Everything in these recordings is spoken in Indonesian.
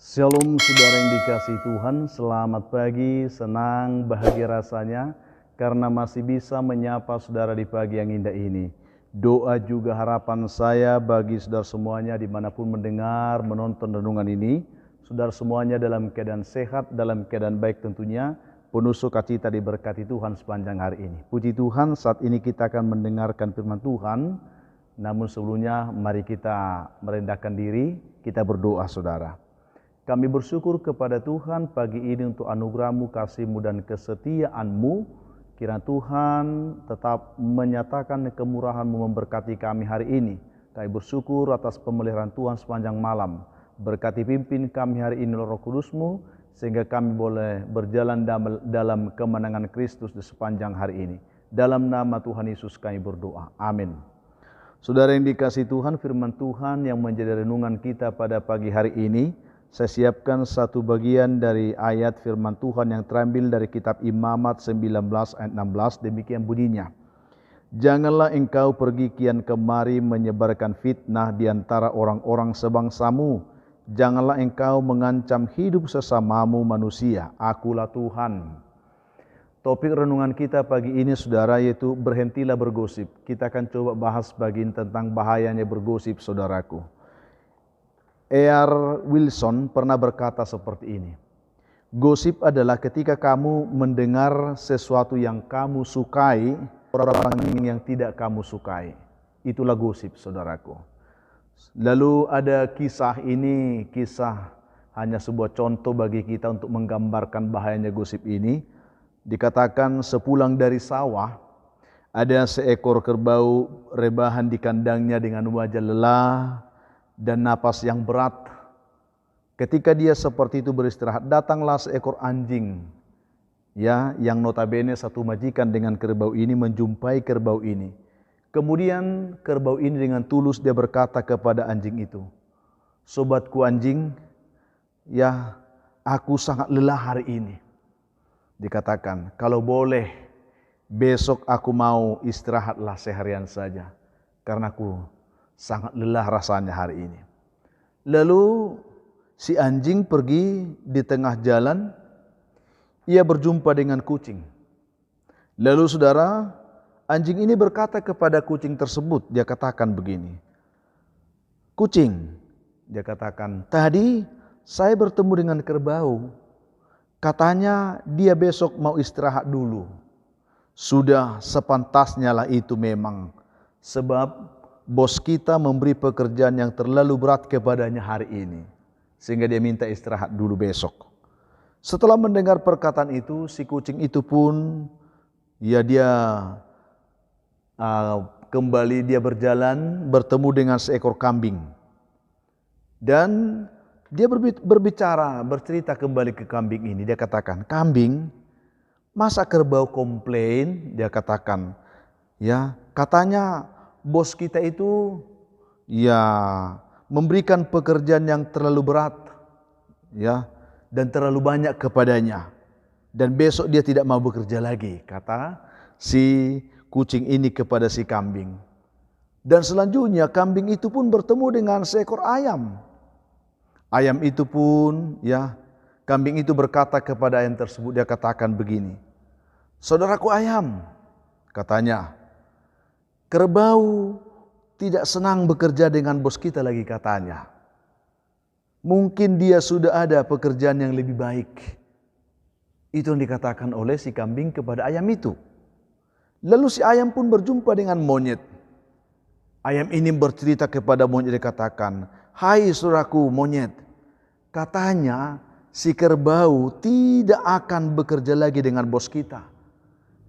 Shalom saudara yang dikasihi Tuhan, selamat pagi, senang, bahagia rasanya karena masih bisa menyapa saudara di pagi yang indah ini. Doa juga harapan saya bagi saudara semuanya dimanapun mendengar, menonton renungan ini. Saudara semuanya dalam keadaan sehat, dalam keadaan baik tentunya, penuh sukacita diberkati Tuhan sepanjang hari ini. Puji Tuhan, saat ini kita akan mendengarkan firman Tuhan. Namun sebelumnya mari kita merendahkan diri, kita berdoa saudara. Kami bersyukur kepada Tuhan pagi ini untuk anugerah-Mu, kasih-Mu, dan kesetiaan-Mu. Kiranya Tuhan tetap menyatakan kemurahan-Mu memberkati kami hari ini. Kami bersyukur atas pemeliharaan Tuhan sepanjang malam. Berkati pimpin kami hari ini Roh Kudus-Mu, sehingga kami boleh berjalan dalam kemenangan Kristus di sepanjang hari ini. Dalam nama Tuhan Yesus kami berdoa. Amin. Saudara yang dikasihi Tuhan, firman Tuhan yang menjadi renungan kita pada pagi hari ini, saya siapkan satu bagian dari ayat firman Tuhan yang terambil dari kitab Imamat 19 ayat 16, demikian bunyinya. Janganlah engkau pergi kian kemari menyebarkan fitnah di antara orang-orang sebangsamu. Janganlah engkau mengancam hidup sesamamu manusia. Akulah Tuhan. Topik renungan kita pagi ini saudara yaitu berhentilah bergosip. Kita akan coba bahas bagian tentang bahayanya bergosip saudaraku. E.R. Wilson pernah berkata seperti ini. Gosip adalah ketika kamu mendengar sesuatu yang kamu sukai, orang yang tidak kamu sukai. Itulah gosip saudaraku. Lalu ada kisah ini, kisah hanya sebuah contoh bagi kita untuk menggambarkan bahayanya gosip ini. Dikatakan sepulang dari sawah, ada seekor kerbau rebahan di kandangnya dengan wajah lelah dan napas yang berat. Ketika dia seperti itu beristirahat, datanglah seekor anjing, yang notabene satu majikan dengan kerbau ini, menjumpai kerbau ini. Kemudian kerbau ini dengan tulus dia berkata kepada anjing itu, "Sobatku anjing, aku sangat lelah hari ini." Dikatakan, "Kalau boleh, besok aku mau istirahatlah seharian saja, karena aku sangat lelah rasanya hari ini." Lalu si anjing pergi di tengah jalan, ia berjumpa dengan kucing. Lalu saudara, anjing ini berkata kepada kucing tersebut, dia katakan begini, "Kucing," dia katakan, "tadi saya bertemu dengan kerbau. Katanya dia besok mau istirahat dulu. Sudah sepantasnya lah itu memang, sebab bos kita memberi pekerjaan yang terlalu berat kepadanya hari ini, sehingga dia minta istirahat dulu besok." Setelah mendengar perkataan itu, si kucing itu pun kembali dia berjalan bertemu dengan seekor kambing. Dan dia bercerita kembali ke kambing ini. Dia katakan, "Kambing, masa kerbau komplain?" Dia katakan, "Katanya bos kita itu memberikan pekerjaan yang terlalu berat dan terlalu banyak kepadanya, dan besok dia tidak mau bekerja lagi," kata si kucing ini kepada si kambing. Dan selanjutnya kambing itu pun bertemu dengan seekor ayam. Ayam itu pun kambing itu berkata kepada ayam tersebut, dia katakan begini, "Saudaraku ayam," katanya, "kerbau tidak senang bekerja dengan bos kita lagi," katanya. "Mungkin dia sudah ada pekerjaan yang lebih baik." Itu yang dikatakan oleh si kambing kepada ayam itu. Lalu si ayam pun berjumpa dengan monyet. Ayam ini bercerita kepada monyet, dia katakan, "Hai saudaraku monyet, katanya si kerbau tidak akan bekerja lagi dengan bos kita,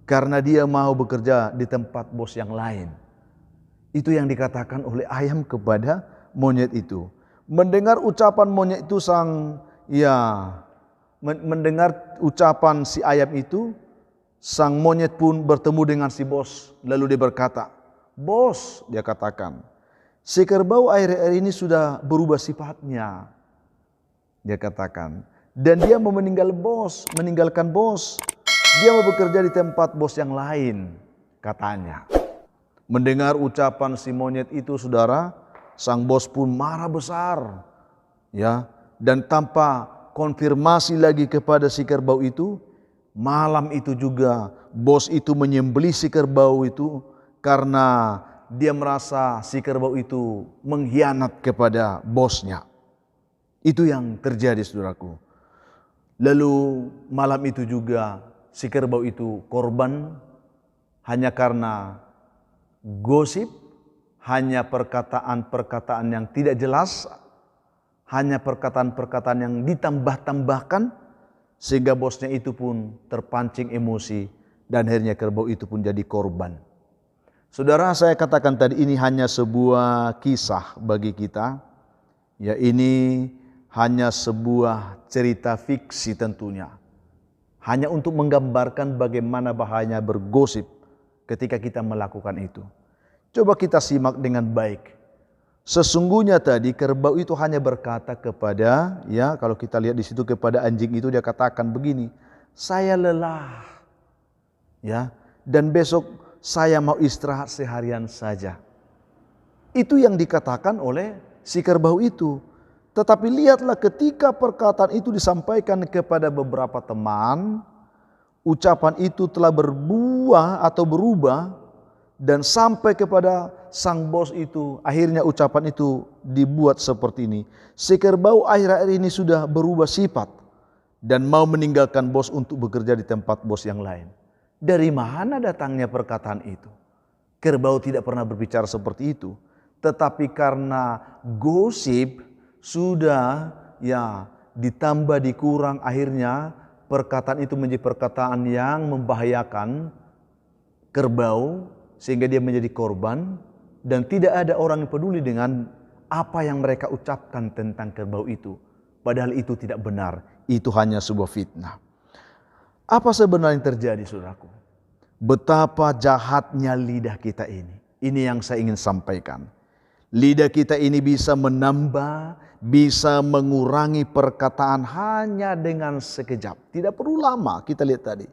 karena dia mau bekerja di tempat bos yang lain." Itu yang dikatakan oleh ayam kepada monyet itu. Mendengar ucapan monyet itu, mendengar ucapan si ayam itu, sang monyet pun bertemu dengan si bos. Lalu dia berkata, "Bos," dia katakan, "si kerbau akhir-akhir ini sudah berubah sifatnya," dia katakan, "dan dia mau meninggalkan bos. Dia mau bekerja di tempat bos yang lain," katanya. Mendengar ucapan si monyet itu saudara, sang bos pun marah besar. dan tanpa konfirmasi lagi kepada si kerbau itu, malam itu juga bos itu menyembelih si kerbau itu karena dia merasa si kerbau itu mengkhianat kepada bosnya. Itu yang terjadi, saudaraku. Lalu malam itu juga si kerbau itu korban hanya karena gosip, hanya perkataan-perkataan yang tidak jelas, hanya perkataan-perkataan yang ditambah-tambahkan, sehingga bosnya itu pun terpancing emosi dan akhirnya kerbau itu pun jadi korban. Saudara, saya katakan tadi ini hanya sebuah kisah bagi kita. Ya, ini hanya sebuah cerita fiksi tentunya. Hanya untuk menggambarkan bagaimana bahayanya bergosip ketika kita melakukan itu. Coba kita simak dengan baik. Sesungguhnya tadi kerbau itu hanya berkata kepada, ya kalau kita lihat di situ kepada anjing itu dia katakan begini, saya lelah, ya, dan besok saya mau istirahat seharian saja. Itu yang dikatakan oleh si kerbau itu. Tetapi lihatlah ketika perkataan itu disampaikan kepada beberapa teman, ucapan itu telah berbuah atau berubah dan sampai kepada sang bos itu. Akhirnya ucapan itu dibuat seperti ini. Si kerbau akhir-akhir ini sudah berubah sifat dan mau meninggalkan bos untuk bekerja di tempat bos yang lain. Dari mana datangnya perkataan itu? Kerbau tidak pernah berbicara seperti itu. Tetapi karena gosip sudah ya ditambah dikurang, akhirnya perkataan itu menjadi perkataan yang membahayakan kerbau sehingga dia menjadi korban dan tidak ada orang yang peduli dengan apa yang mereka ucapkan tentang kerbau itu. Padahal itu tidak benar, itu hanya sebuah fitnah. Apa sebenarnya yang terjadi, saudaraku? Betapa jahatnya lidah kita ini. Ini yang saya ingin sampaikan. Lidah kita ini bisa menambah, bisa mengurangi perkataan hanya dengan sekejap. Tidak perlu lama, kita lihat tadi.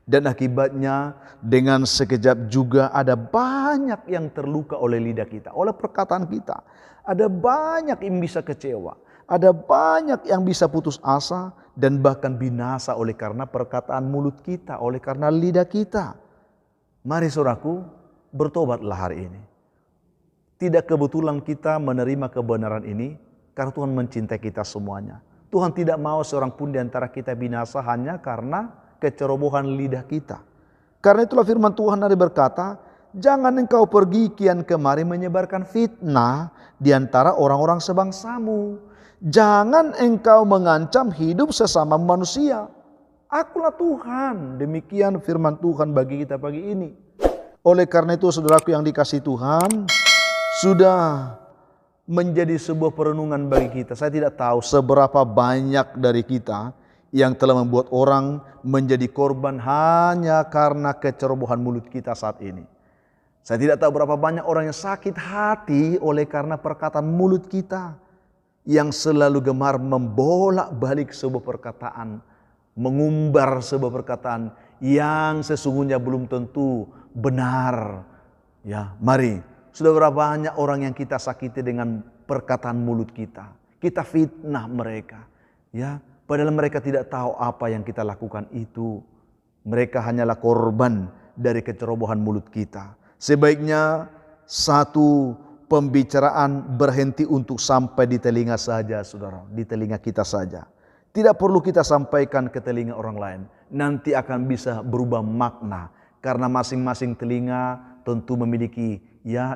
Dan akibatnya dengan sekejap juga ada banyak yang terluka oleh lidah kita, oleh perkataan kita. Ada banyak yang bisa kecewa, ada banyak yang bisa putus asa dan bahkan binasa oleh karena perkataan mulut kita, oleh karena lidah kita. Mari saudaraku, bertobatlah hari ini. Tidak kebetulan kita menerima kebenaran ini karena Tuhan mencintai kita semuanya. Tuhan tidak mau seorang pun di antara kita binasa hanya karena kecerobohan lidah kita. Karena itulah firman Tuhan ada berkata, jangan engkau pergi kian kemari menyebarkan fitnah di antara orang-orang sebangsamu. Jangan engkau mengancam hidup sesama manusia. Akulah Tuhan. Demikian firman Tuhan bagi kita pagi ini. Oleh karena itu saudaraku yang dikasihi Tuhan, sudah menjadi sebuah perenungan bagi kita. Saya tidak tahu seberapa banyak dari kita yang telah membuat orang menjadi korban hanya karena kecerobohan mulut kita saat ini. Saya tidak tahu berapa banyak orang yang sakit hati oleh karena perkataan mulut kita yang selalu gemar membolak-balik sebuah perkataan, mengumbar sebuah perkataan yang sesungguhnya belum tentu benar. Ya, mari. Sudah berapa banyak orang yang kita sakiti dengan perkataan mulut kita. Kita fitnah mereka. Ya, padahal mereka tidak tahu apa yang kita lakukan itu. Mereka hanyalah korban dari kecerobohan mulut kita. Sebaiknya satu pembicaraan berhenti untuk sampai di telinga saja, saudara. Di telinga kita saja. Tidak perlu kita sampaikan ke telinga orang lain. Nanti akan bisa berubah makna. Karena masing-masing telinga tentu memiliki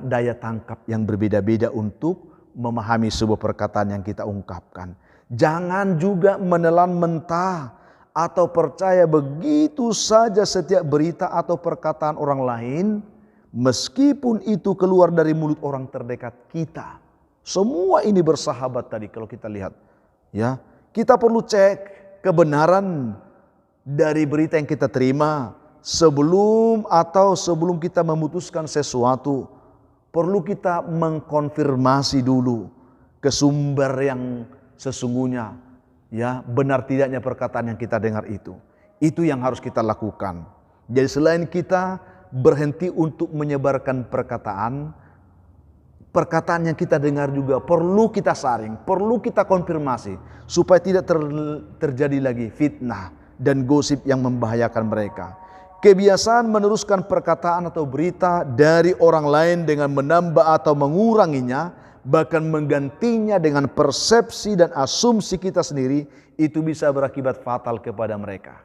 daya tangkap yang berbeda-beda untuk memahami sebuah perkataan yang kita ungkapkan. Jangan juga menelan mentah atau percaya begitu saja setiap berita atau perkataan orang lain, meskipun itu keluar dari mulut orang terdekat kita. Semua ini bersahabat tadi kalau kita lihat. Ya, kita perlu cek kebenaran dari berita yang kita terima sebelum kita memutuskan sesuatu. Perlu kita mengkonfirmasi dulu ke sumber yang sesungguhnya, ya, benar tidaknya perkataan yang kita dengar itu. Itu yang harus kita lakukan. Jadi selain kita berhenti untuk menyebarkan perkataan, perkataan yang kita dengar juga perlu kita saring, perlu kita konfirmasi supaya tidak terjadi lagi fitnah dan gosip yang membahayakan mereka. Kebiasaan meneruskan perkataan atau berita dari orang lain dengan menambah atau menguranginya, bahkan menggantinya dengan persepsi dan asumsi kita sendiri, itu bisa berakibat fatal kepada mereka.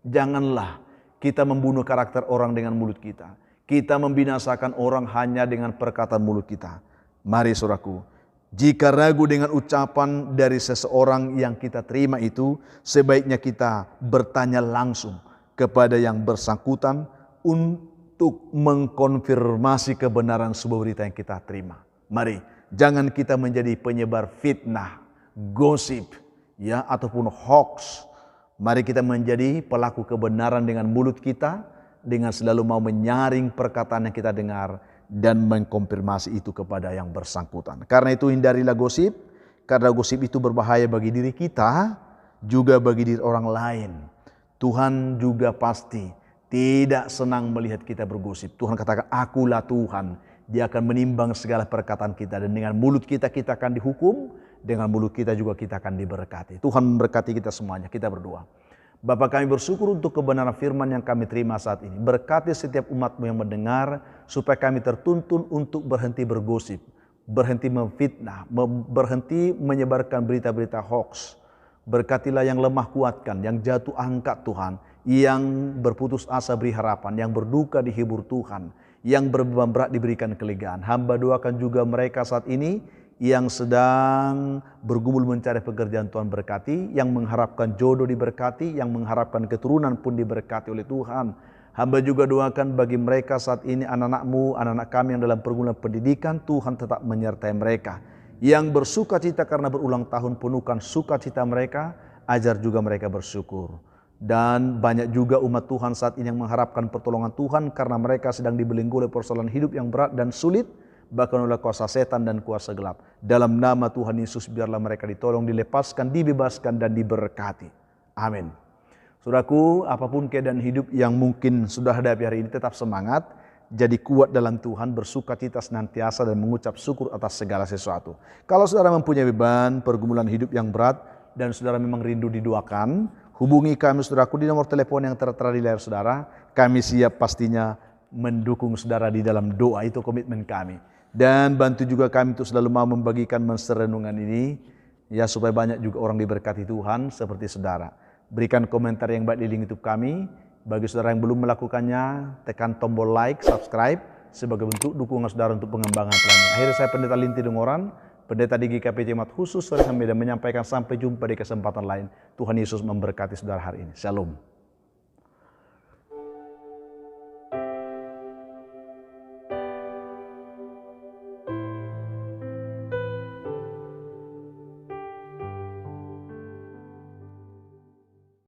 Janganlah kita membunuh karakter orang dengan mulut kita. Kita membinasakan orang hanya dengan perkataan mulut kita. Mari saudaraku, jika ragu dengan ucapan dari seseorang yang kita terima itu, sebaiknya kita bertanya langsung kepada yang bersangkutan untuk mengkonfirmasi kebenaran sebuah berita yang kita terima. Mari, jangan kita menjadi penyebar fitnah, gosip, ya, ataupun hoax. Mari kita menjadi pelaku kebenaran dengan mulut kita, dengan selalu mau menyaring perkataan yang kita dengar dan mengkonfirmasi itu kepada yang bersangkutan. Karena itu hindarilah gosip, karena gosip itu berbahaya bagi diri kita, juga bagi diri orang lain. Tuhan juga pasti tidak senang melihat kita bergosip. Tuhan katakan, akulah Tuhan. Dia akan menimbang segala perkataan kita, dan dengan mulut kita akan dihukum, dengan mulut kita juga kita akan diberkati. Tuhan memberkati kita semuanya. Kita berdoa. Bapa, kami bersyukur untuk kebenaran firman yang kami terima saat ini. Berkati setiap umat-Mu yang mendengar, supaya kami tertuntun untuk berhenti bergosip, berhenti memfitnah, berhenti menyebarkan berita-berita hoax. Berkatilah yang lemah kuatkan, yang jatuh angkat Tuhan, yang berputus asa beri harapan, yang berduka dihibur Tuhan, yang berbeban berat diberikan kelegaan. Hamba doakan juga mereka saat ini yang sedang bergumul mencari pekerjaan, Tuhan berkati, yang mengharapkan jodoh diberkati, yang mengharapkan keturunan pun diberkati oleh Tuhan. Hamba juga doakan bagi mereka saat ini, anak-anak-Mu, anak-anak kami yang dalam pergumulan pendidikan, Tuhan tetap menyertai mereka. Yang bersuka cita karena berulang tahun, penuhkan sukacita mereka, ajar juga mereka bersyukur. Dan banyak juga umat Tuhan saat ini yang mengharapkan pertolongan Tuhan karena mereka sedang dibelenggu oleh persoalan hidup yang berat dan sulit, bahkan oleh kuasa setan dan kuasa gelap. Dalam nama Tuhan Yesus, biarlah mereka ditolong, dilepaskan, dibebaskan, dan diberkati. Amin. Saudaraku, apapun keadaan hidup yang mungkin sudah hadapi hari ini, tetap semangat, jadi kuat dalam Tuhan, bersukacita senantiasa, dan mengucap syukur atas segala sesuatu. Kalau saudara mempunyai beban, pergumulan hidup yang berat, dan saudara memang rindu didoakan, hubungi kami saudaraku di nomor telepon yang tertera di layar saudara. Kami siap pastinya mendukung saudara di dalam doa, itu komitmen kami. Dan bantu juga kami untuk selalu mau membagikan renungan ini, ya, supaya banyak juga orang diberkati Tuhan seperti saudara. Berikan komentar yang baik di link YouTube kami. Bagi saudara yang belum melakukannya, tekan tombol like, subscribe sebagai bentuk dukungan saudara untuk pengembangan pelayanan. Akhirnya saya Pendeta Linti Dungoran, Pendeta di GKP Jemaat Khusus Sore Medan, menyampaikan sampai jumpa di kesempatan lain. Tuhan Yesus memberkati saudara hari ini. Shalom.